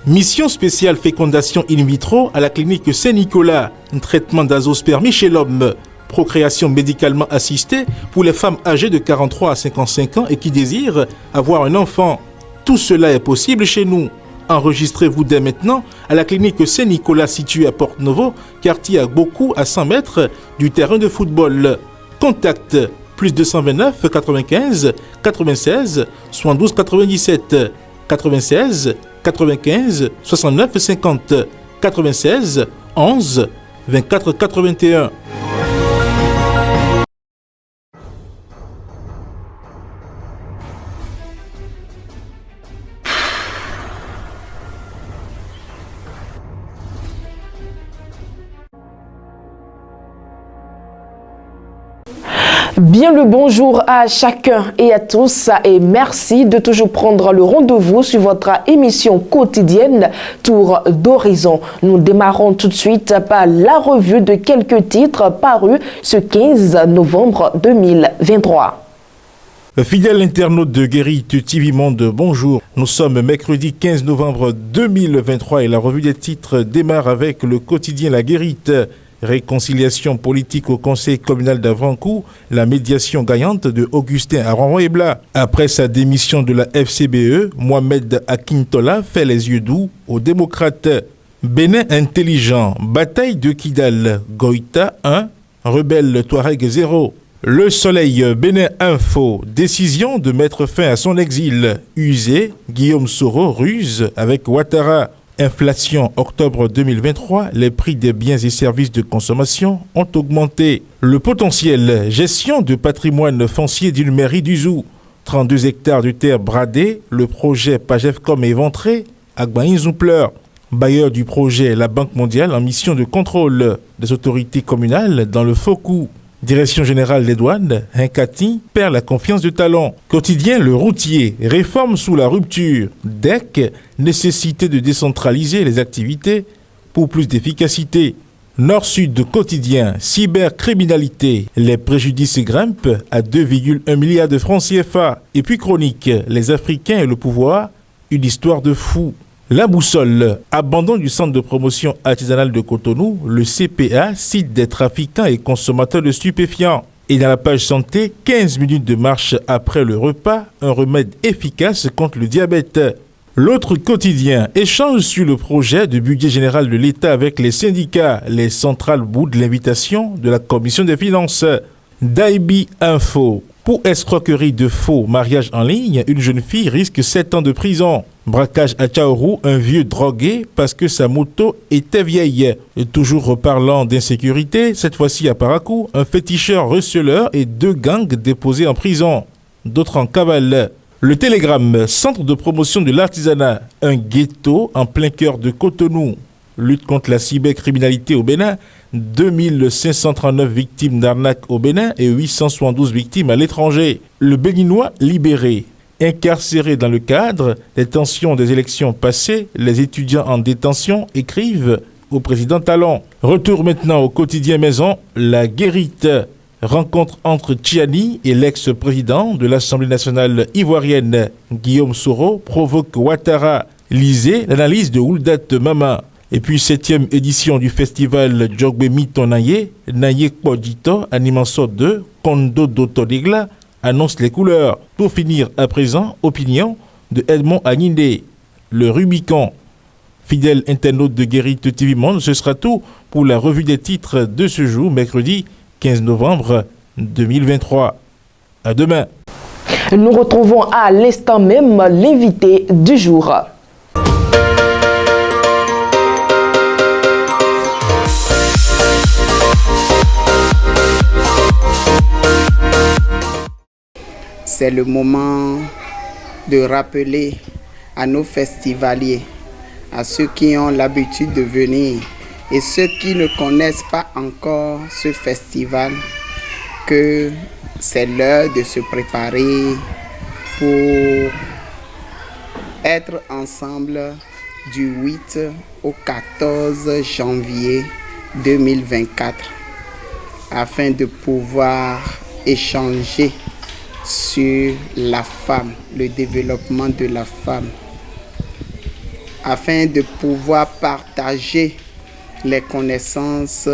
Mission spéciale fécondation in vitro à la clinique Saint-Nicolas. Un traitement d'azospermie chez l'homme. Procréation médicalement assistée pour les femmes âgées de 43 à 55 ans et qui désirent avoir un enfant. Tout cela est possible chez nous. Enregistrez-vous dès maintenant à la clinique Saint-Nicolas située à Porte-Novo, quartier Agbokou à 100 mètres du terrain de football. Contact plus 229 95 96 72 97 96 95 69 50 96 11 24 81. Bien le bonjour à chacun et à tous et merci de toujours prendre le rendez-vous sur votre émission quotidienne Tour d'Horizon. Nous démarrons tout de suite par la revue de quelques titres parus ce 15 novembre 2023. Fidèle internaute de Guérite TV Monde, bonjour. Nous sommes mercredi 15 novembre 2023 et la revue des titres démarre avec le quotidien La Guérite. Réconciliation politique au conseil communal d'Avrancourt, la médiation gagnante de Augustin Aron-Ebla. Après sa démission de la FCBE, Mohamed Akintola fait les yeux doux aux démocrates. Bénin intelligent, bataille de Kidal, Goïta 1, rebelle Touareg 0. Le Soleil, Bénin Info, décision de mettre fin à son exil. Usé, Guillaume Soro ruse avec Ouattara. Inflation octobre 2023, les prix des biens et services de consommation ont augmenté. Le potentiel, gestion de patrimoine foncier d'une mairie du Zou. 32 hectares de terre bradés, le projet Pagefcom éventré, Agbaïn pleure. Bailleur du projet, la Banque mondiale en mission de contrôle des autorités communales dans le faux coup. Direction générale des douanes, Hinkati perd la confiance de talent. Quotidien Le Routier, réforme sous la rupture. DEC, nécessité de décentraliser les activités pour plus d'efficacité. Nord-Sud quotidien, cybercriminalité, les préjudices grimpent à 2,1 milliards de francs CFA. Et puis chronique, les Africains et le pouvoir, une histoire de fou. La boussole, abandon du centre de promotion artisanale de Cotonou, le CPA cite des trafiquants et consommateurs de stupéfiants. Et dans la page santé, 15 minutes de marche après le repas, un remède efficace contre le diabète. L'autre quotidien, échange sur le projet de budget général de l'État avec les syndicats. Les centrales boudent l'invitation de la Commission des finances. Daibi Info. Pour escroquerie de faux mariage en ligne, une jeune fille risque 7 ans de prison. Braquage à Tchaourou, un vieux drogué parce que sa moto était vieille. Et toujours reparlant d'insécurité, cette fois-ci à Parakou, un féticheur receleur et 2 gangs déposés en prison. D'autres en cavale. Le Télégramme, centre de promotion de l'artisanat, un ghetto en plein cœur de Cotonou. Lutte contre la cybercriminalité au Bénin, 2539 victimes d'arnaque au Bénin et 872 victimes à l'étranger. Le Béninois libéré. Incarcéré dans le cadre des tensions des élections passées, les étudiants en détention écrivent au président Talon. Retour maintenant au quotidien Maison, La Guérite. Rencontre entre Tchiani et l'ex-président de l'Assemblée nationale ivoirienne, Guillaume Soro, provoque Ouattara. Lisez l'analyse de Ouldat Mama. Et puis 7e édition du festival Djogbe Mito Naye, Naye Kpodjito, Animanso 2, Kondo Dotodigla, annonce les couleurs. Pour finir à présent, opinion de Edmond Agninde, le Rubicon. Fidèle internaute de Guérite TV Monde, ce sera tout pour la revue des titres de ce jour, mercredi 15 novembre 2023. À demain. Nous retrouvons à l'instant même l'invité du jour. C'est le moment de rappeler à nos festivaliers, à ceux qui ont l'habitude de venir et ceux qui ne connaissent pas encore ce festival, que c'est l'heure de se préparer pour être ensemble du 8 au 14 janvier 2024 afin de pouvoir échanger sur la femme, le développement de la femme afin de pouvoir partager les connaissances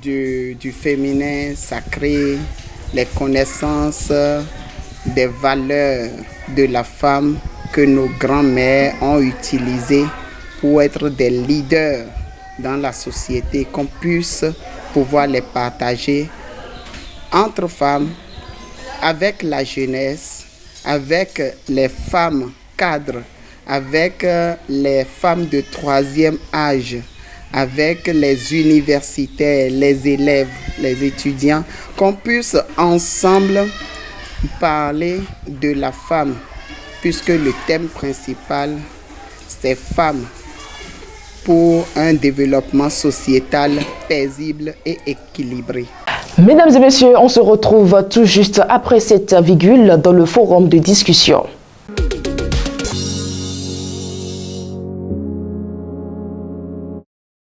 du féminin sacré, les connaissances des valeurs de la femme que nos grands-mères ont utilisées pour être des leaders dans la société, qu'on puisse pouvoir les partager entre femmes, avec la jeunesse, avec les femmes cadres, avec les femmes de 3e âge, avec les universitaires, les élèves, les étudiants, qu'on puisse ensemble parler de la femme, puisque le thème principal, c'est femmes pour un développement sociétal paisible et équilibré. Mesdames et messieurs, on se retrouve tout juste après cette virgule dans le forum de discussion.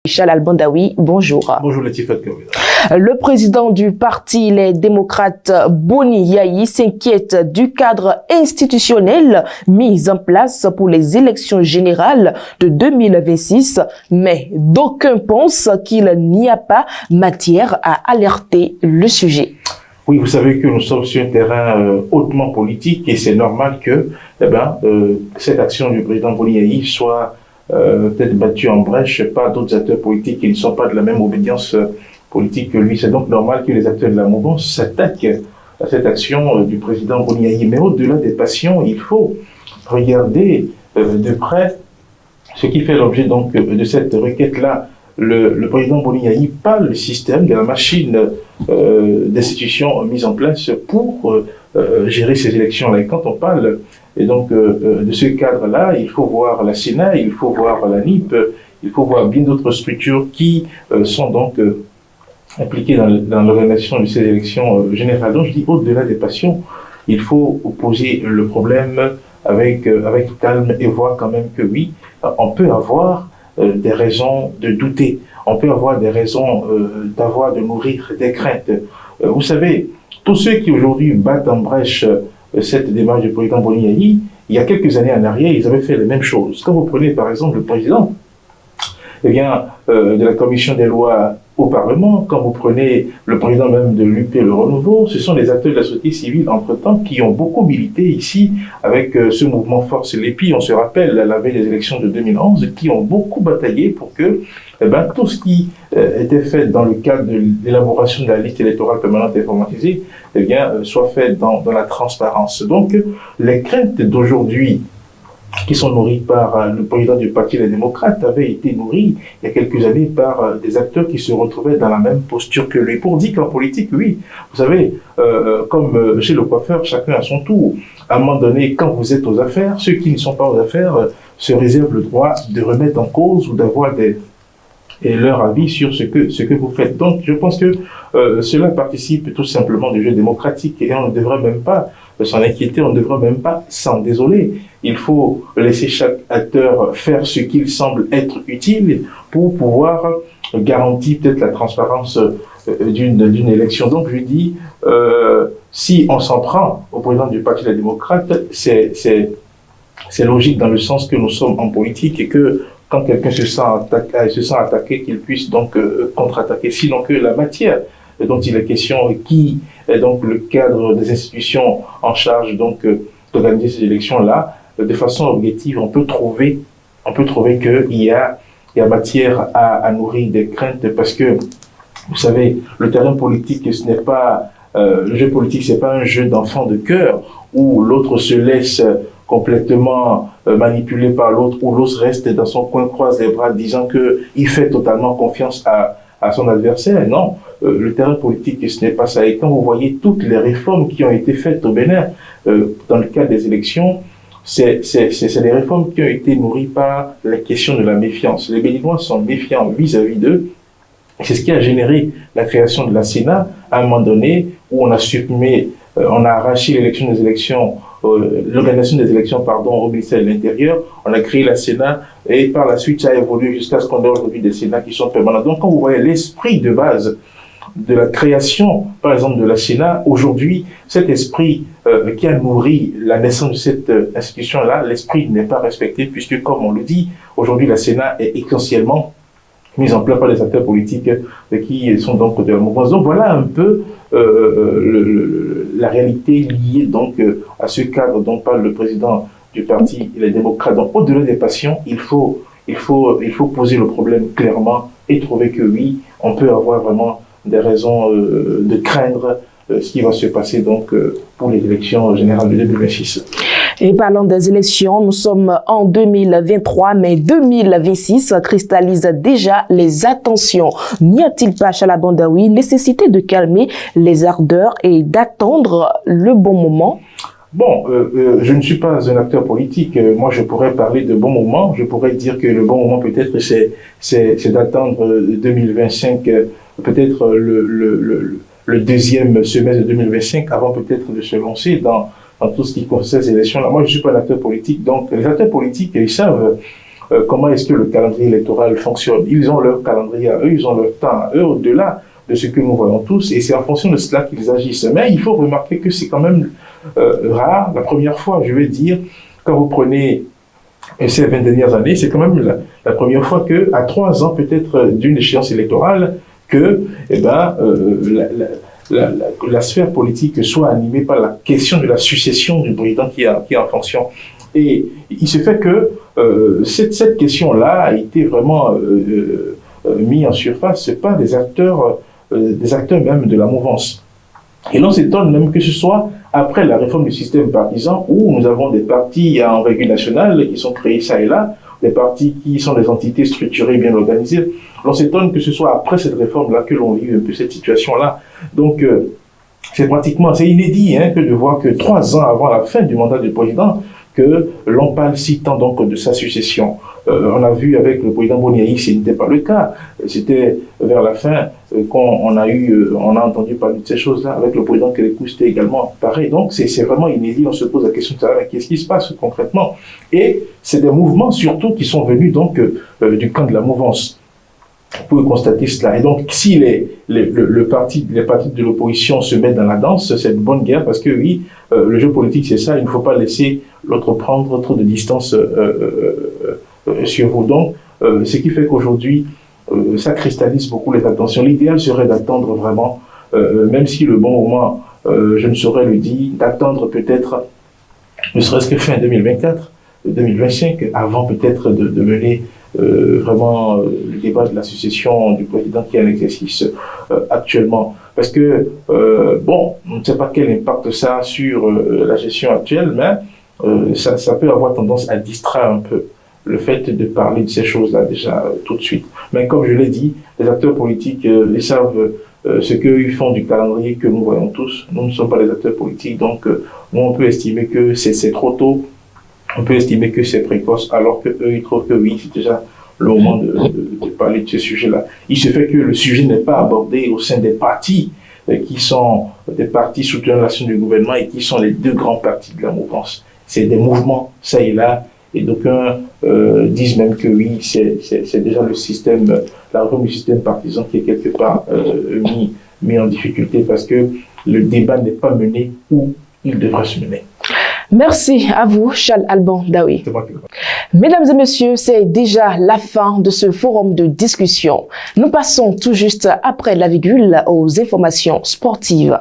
Chalal Bandawi, bonjour. Bonjour Latifat Kamila. Le président du parti Les Démocrates, Boni Yayi, s'inquiète du cadre institutionnel mis en place pour les élections générales de 2026, mais d'aucuns pensent qu'il n'y a pas matière à alerter le sujet. Oui, vous savez que nous sommes sur un terrain hautement politique et c'est normal que cette action du président Boni Yayi soit peut-être battue en brèche par d'autres acteurs politiques qui ne sont pas de la même obédience politique que lui. C'est donc normal que les acteurs de la mouvance s'attaquent à cette action du président Boni Yayi. Mais au-delà des passions, il faut regarder de près ce qui fait l'objet donc de cette requête-là. Le président Boni Yayi parle le système de la machine d'institutions mise en place pour gérer ces élections-là. Et quand on parle de ce cadre-là, il faut voir la Sénat, il faut voir la NIP, il faut voir bien d'autres structures qui sont donc impliquées dans l'organisation de ces élections générales. Donc je dis au-delà des passions, il faut poser le problème avec calme et voir quand même que oui, on peut avoir des raisons de douter, on peut avoir des raisons de nourrir des craintes. Vous savez, tous ceux qui aujourd'hui battent en brèche cette démarche du président Boni Yayi, il y a quelques années en arrière, ils avaient fait les mêmes choses. Quand vous prenez par exemple le président de la commission des lois au Parlement, quand vous prenez le président même de l'UP, le Renouveau, ce sont les acteurs de la société civile entre-temps qui ont beaucoup milité ici avec ce mouvement Force l'Épi, on se rappelle à la veille des élections de 2011, qui ont beaucoup bataillé pour que tout ce qui était fait dans le cadre de l'élaboration de la liste électorale permanente informatisée soit fait dans la transparence. Donc les craintes d'aujourd'hui qui sont nourris par le président du parti Les Démocrates, avaient été nourris il y a quelques années par des acteurs qui se retrouvaient dans la même posture que lui. Pour dire qu'en politique, oui, vous savez, comme chez le coiffeur, chacun à son tour. À un moment donné, quand vous êtes aux affaires, ceux qui ne sont pas aux affaires se réservent le droit de remettre en cause ou d'avoir leur avis sur ce que vous faites. Donc, je pense que cela participe tout simplement du jeu démocratique et on ne devrait même pas s'en inquiéter, on ne devrait même pas s'en désoler. Il faut laisser chaque acteur faire ce qu'il semble être utile pour pouvoir garantir peut-être la transparence d'une élection. Donc, je dis, si on s'en prend au président du Parti des démocrates, c'est logique dans le sens que nous sommes en politique et que quand quelqu'un se sent attaqué, qu'il puisse donc contre-attaquer. Sinon que la matière dont il est question, qui est donc le cadre des institutions en charge donc d'organiser ces élections-là, de façon objective, on peut trouver qu'il y a matière à nourrir des craintes parce que, vous savez, le terrain politique, ce n'est pas, le jeu politique, c'est pas un jeu d'enfant de cœur où l'autre se laisse complètement manipulé par l'autre, où l'autre reste dans son coin, croise les bras, disant qu'il fait totalement confiance à son adversaire. Non, le terrain politique, ce n'est pas ça. Et quand vous voyez toutes les réformes qui ont été faites au Bénin dans le cadre des élections, c'est des réformes qui ont été nourries par la question de la méfiance. Les Béninois sont méfiants vis-à-vis d'eux. C'est ce qui a généré la création de la Sénat à un moment donné où on a supprimé, on a arraché l'organisation des élections au ministère de l'Intérieur, on a créé la Sénat et par la suite ça a évolué jusqu'à ce qu'on ait aujourd'hui des Sénats qui sont permanents. Donc quand vous voyez l'esprit de base de la création, par exemple, de la Sénat, aujourd'hui, cet esprit qui a nourri la naissance de cette institution-là, l'esprit n'est pas respecté, puisque, comme on le dit, aujourd'hui, la Sénat est essentiellement mise en place par des acteurs politiques qui sont donc de la mouvance. Donc voilà un peu la réalité liée donc à ce cadre dont parle le président du parti Les Démocrates. Donc au-delà des passions, il faut poser le problème clairement et trouver que oui, on peut avoir vraiment des raisons de craindre ce qui va se passer donc pour les élections générales de 2026. Et parlant des élections, nous sommes en 2023, mais 2026 cristallise déjà les attentions. N'y a-t-il pas, Chalabon Daoui, nécessité de calmer les ardeurs et d'attendre le bon moment? Bon, je ne suis pas un acteur politique. Moi, je pourrais parler de bon moment. Je pourrais dire que le bon moment, peut-être, c'est d'attendre 2025, peut-être le deuxième semestre de 2025, avant peut-être de se lancer dans tout ce qui concerne ces élections-là. Moi, je ne suis pas un acteur politique. Donc, les acteurs politiques, ils savent comment est-ce que le calendrier électoral fonctionne. Ils ont leur calendrier à eux, ils ont leur temps à eux, au-delà de ce que nous voyons tous, et c'est en fonction de cela qu'ils agissent. Mais il faut remarquer que c'est quand même rare, la première fois, je vais dire, quand vous prenez ces 20 dernières années, c'est quand même la première fois qu'à 3 ans peut-être d'une échéance électorale, que la sphère politique soit animée par la question de la succession du président qui est en fonction. Et il se fait que cette question-là a été vraiment mise en surface par des acteurs même de la mouvance. Et l'on s'étonne même que ce soit après la réforme du système partisan, où nous avons des partis à envergure nationale qui sont créés ça et là, des partis qui sont des entités structurées, bien organisées. L'on s'étonne que ce soit après cette réforme-là que l'on vit un peu cette situation-là. Donc, c'est inédit que de voir que 3 ans avant la fin du mandat du président, que l'on parle si tant donc de sa succession. On a vu avec le président Boniaï, ce n'était pas le cas. C'était vers la fin qu'on a entendu parler de ces choses-là. Avec le président Kélékou, c'était également pareil. Donc c'est vraiment inédit. On se pose la question de savoir qu'est-ce qui se passe concrètement. Et c'est des mouvements surtout qui sont venus donc du camp de la mouvance. Vous pouvez constater cela. Et donc, si les partis de l'opposition se mettent dans la danse, c'est une bonne guerre parce que oui, le jeu politique, c'est ça. Il ne faut pas laisser l'autre prendre trop de distance sur vous. Donc, ce qui fait qu'aujourd'hui, ça cristallise beaucoup les attentions. L'idéal serait d'attendre vraiment, même si le bon moment, je ne saurais le dire, d'attendre peut-être, ne serait-ce que fin 2024, 2025, avant peut-être de mener vraiment le débat de la succession du président qui est en exercice actuellement. Parce que, on ne sait pas quel impact ça a sur la gestion actuelle, mais ça peut avoir tendance à distraire un peu le fait de parler de ces choses-là déjà tout de suite. Mais comme je l'ai dit, les acteurs politiques, ils savent ce qu'ils font du calendrier que nous voyons tous. Nous ne sommes pas des acteurs politiques, donc nous on peut estimer que c'est trop tôt, on peut estimer que c'est précoce, alors qu'eux ils trouvent que oui, c'est déjà le moment de parler de ce sujet-là. Il se fait que le sujet n'est pas abordé au sein des partis qui sont des partis soutenant l'action du gouvernement et qui sont les 2 grands partis de la mouvance. C'est des mouvements, ça et là, et d'aucuns disent même que oui, c'est déjà le système, la réforme du système partisan qui est quelque part mis en difficulté parce que le débat n'est pas mené où il devrait se mener. Merci à vous, Charles Alban Daoui. Mesdames et messieurs, c'est déjà la fin de ce forum de discussion. Nous passons tout juste après la virgule aux informations sportives.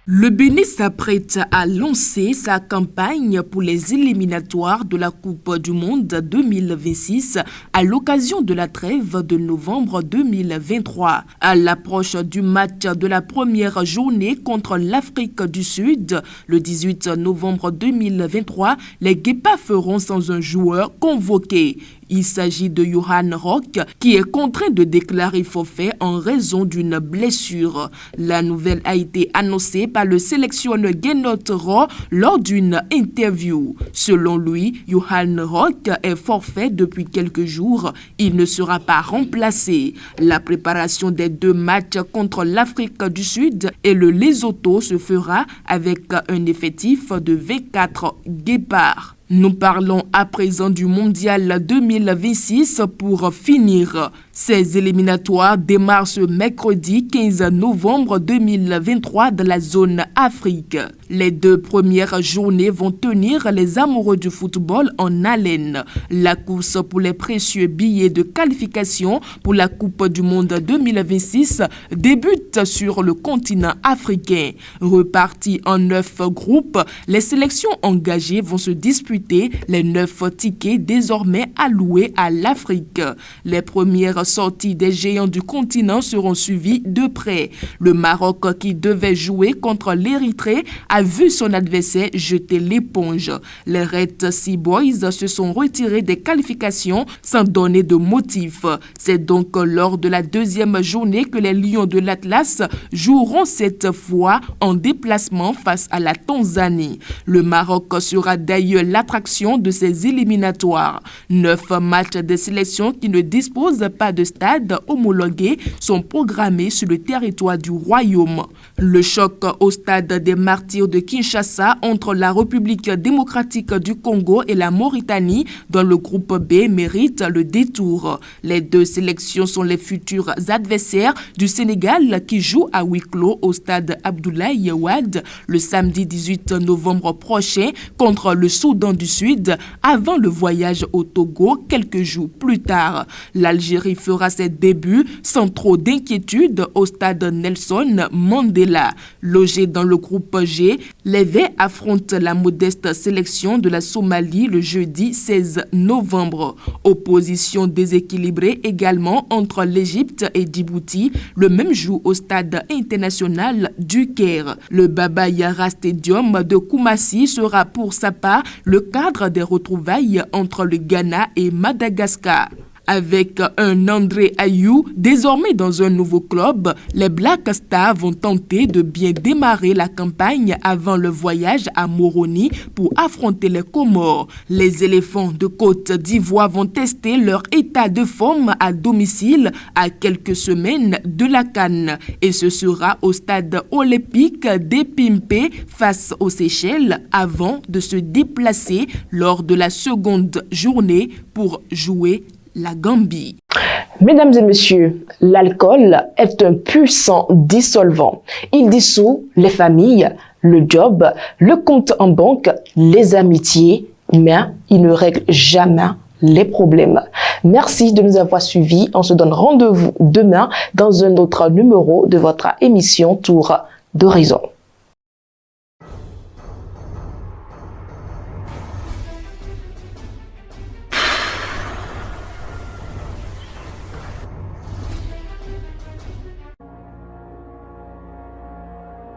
Le Bénin s'apprête à lancer sa campagne pour les éliminatoires de la Coupe du Monde 2026 à l'occasion de la trêve de novembre 2023. À l'approche du match de la première journée contre l'Afrique du Sud, le 18 novembre 2023, les Guépas feront sans un joueur convoqué. Il s'agit de Johan Rock qui est contraint de déclarer forfait en raison d'une blessure. La nouvelle a été annoncée par le sélectionneur Guénoth Roy lors d'une interview. Selon lui, Johan Rock est forfait depuis quelques jours. Il ne sera pas remplacé. La préparation des 2 matchs contre l'Afrique du Sud et le Lesotho se fera avec un effectif de 24 guépards. Nous parlons à présent du Mondial 2026 pour finir. Ces éliminatoires démarrent ce mercredi 15 novembre 2023 dans la zone Afrique. Les 2 premières journées vont tenir les amoureux du football en haleine. La course pour les précieux billets de qualification pour la Coupe du Monde 2026 débute sur le continent africain. Repartis en 9 groupes, les sélections engagées vont se disputer les 9 tickets désormais alloués à l'Afrique. Les premières sorties des géants du continent seront suivies de près. Le Maroc, qui devait jouer contre l'Érythrée, a vu son adversaire jeter l'éponge. Les Red Sea Boys se sont retirés des qualifications sans donner de motif. C'est donc lors de la 2e journée que les Lions de l'Atlas joueront cette fois en déplacement face à la Tanzanie. Le Maroc sera d'ailleurs l'attraction de ces éliminatoires. 9 matchs de sélection qui ne disposent pas de stade homologué sont programmés sur le territoire du Royaume. Le choc au stade des Martyrs de Kinshasa entre la République démocratique du Congo et la Mauritanie dans le groupe B mérite le détour. Les 2 sélections sont les futurs adversaires du Sénégal qui joue à huis clos au stade Abdoulaye Wade le samedi 18 novembre prochain contre le Soudan du Sud avant le voyage au Togo quelques jours plus tard. L'Algérie fera ses débuts sans trop d'inquiétude au stade Nelson Mandela. Logé dans le groupe G, les Verts affrontent la modeste sélection de la Somalie le jeudi 16 novembre. Opposition déséquilibrée également entre l'Égypte et Djibouti, le même jour au stade international du Caire. Le Baba Yara Stadium de Koumassi sera pour sa part le cadre des retrouvailles entre le Ghana et Madagascar. Avec un André Ayou désormais dans un nouveau club, les Black Stars vont tenter de bien démarrer la campagne avant le voyage à Moroni pour affronter les Comores. Les éléphants de Côte d'Ivoire vont tester leur état de forme à domicile à quelques semaines de la CAN. Et ce sera au stade olympique d'Épimpe face aux Seychelles avant de se déplacer lors de la seconde journée pour jouer la Gambie. Mesdames et messieurs, l'alcool est un puissant dissolvant. Il dissout les familles, le job, le compte en banque, les amitiés, mais il ne règle jamais les problèmes. Merci de nous avoir suivis. On se donne rendez-vous demain dans un autre numéro de votre émission Tour d'Horizon.